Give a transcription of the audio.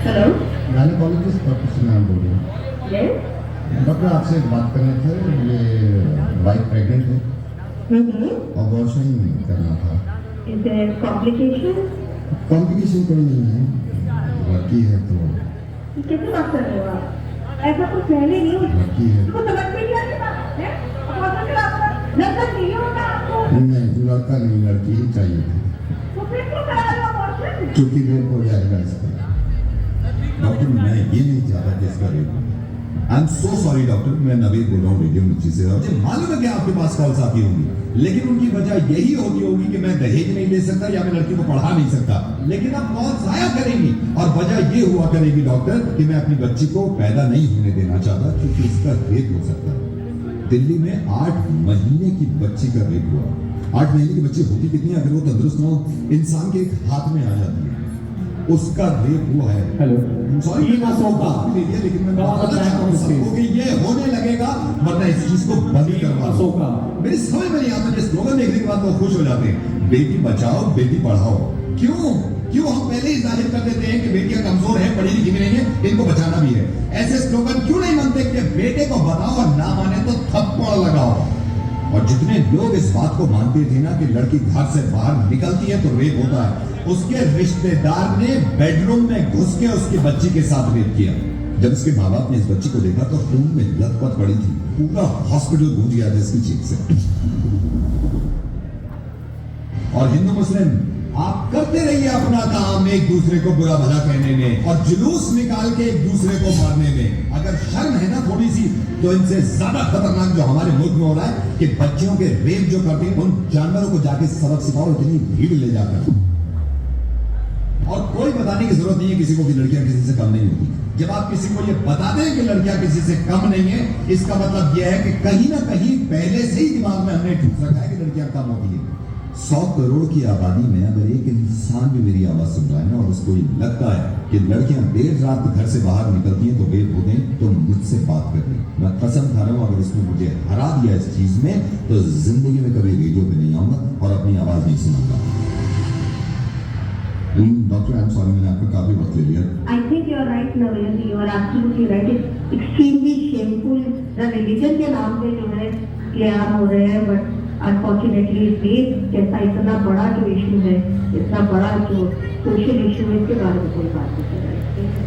Hello. Gynaecologist doctor Sunam बोल रहे हैं। यस। डॉक्टर आपसे एक बात करना था, ये वाइफ प्रेग्नेंट है, अबॉर्शन करना था। Is there complication? कॉम्प्लिकेशन कोई नहीं है, लड़की है तो। कैसे बात कर रहे हो आप? ऐसा कुछ पहले नहीं हुआ। लड़की है। तो समझ में नहीं आ रही बात है? अबॉर्शन करा आपका लड़का चाहिए होता आपको? नहीं, लड़का नहीं, लड़की ही चाहिए थी। तो फिर क्यों करा रहे हो अबॉर्शन? क्योंकि रेप हो जाएगा इसका। डॉक्टर मैं ये नहीं चाहता कि इसका रेप हो। I am so sorry doctor, मैं नवीद बोल रहा हूँ रेडियो मिर्ची से। और मुझे मालूम है कि आपके पास कॉल्स आती होंगी, लेकिन उनकी वजह यही होगी कि मैं दहेज नहीं ले सकता या मैं लड़की को पढ़ा नहीं सकता। लेकिन अब कॉल जाया करेंगी और वजह ये हुआ करेगी डॉक्टर कि मैं अपनी बच्ची को पैदा नहीं होने देना चाहता, क्योंकि इसका रेप हो सकता है। दिल्ली में 8 महीने की बच्ची का रेप हुआ। 8 महीने की बच्ची होती कितनी है? अगर वो तंदुरुस्त ना हो, इंसान के एक हाथ में आ जाती है। उसका रेप हुआ है। हेलो। सॉरी ये मत होगा। लेकिन मैं कहाँ बताना बताया चाहता हूँ आपको सबको कि ये होने लगेगा, वरना इस चीज को बंद करवा दो। अशोका। मेरी समझ में नहीं आता, ये स्लोगन देखने के बाद लोग खुश हो जाते हैं, बेटी बचाओ बेटी पढ़ाओ। क्यों क्यों हम पहले ही जाहिर कर देते हैं कि बेटियां कमजोर हैं, पढ़ी लिखी भी नहीं है, इनको बचाना भी है। ऐसे स्लोगन क्यों नहीं बनते कि बेटे को बताओ और ना माने तो थप्पड़ लगाओ। और जितने लोग इस बात को मानते थे ना कि लड़की घर से बाहर निकलती है तो रेप होता है, उसके रिश्तेदार ने बेडरूम में घुस के उसकी बच्ची के साथ रेप किया। जब उसके माँ बाप ने इस बच्ची को देखा तो खून में लथपथ पड़ी थी, पूरा हॉस्पिटल गूंज गया था इसकी चीख से। और हिंदू मुस्लिम आप करते रहिए अपना काम, एक दूसरे को बुरा भला कहने में और जुलूस निकाल के एक दूसरे को मारने में। अगर शर्म है ना थोड़ी सी, तो इनसे ज्यादा खतरनाक जो हमारे मुल्क में हो रहा है कि बच्चियों के रेप जो करते हैं, उन जानवरों को जाके सबक सिखाओ, इतनी भीड़ ले जाकर। और कोई बताने की जरूरत नहीं है किसी को कि लड़कियां किसी से कम नहीं होती। जब आप किसी को ये बताते हैं कि लड़कियां किसी से कम नहीं है, इसका मतलब यह है कि कहीं ना कहीं पहले से ही दिमाग में हमने ठूस रखा है कि लड़कियां कम होती है। 100 करोड़ की आबादी में अगर एक इंसान भी मेरी आवाज सुन रहा है ना और उसको ये लगता है कि लड़कियां देर रात घर से बाहर निकलती हैं तो रेप होते हैं, तो मुझसे बात कर ले। मैं कसम खा रहा हूं, अगर उसने मुझे हरा दिया इस चीज में तो जिंदगी में कभी रेडियो पे नहीं आऊंगा और अपनी आवाज नहीं सुनाऊंगा। डॉक्टर आई एम सॉरी, मैंने आपका काफी वक्त ले लिया। I think you are right, Naveen. You are absolutely right. It's extremely shameful. The religion के नाम पे जो है क्लियर हो रहे हैं, but unfortunately रेप जैसा इतना बड़ा जो इशू है, इतना बड़ा जो सोशल इशू है, इसके बारे में कोई बात नहीं कर रहा है।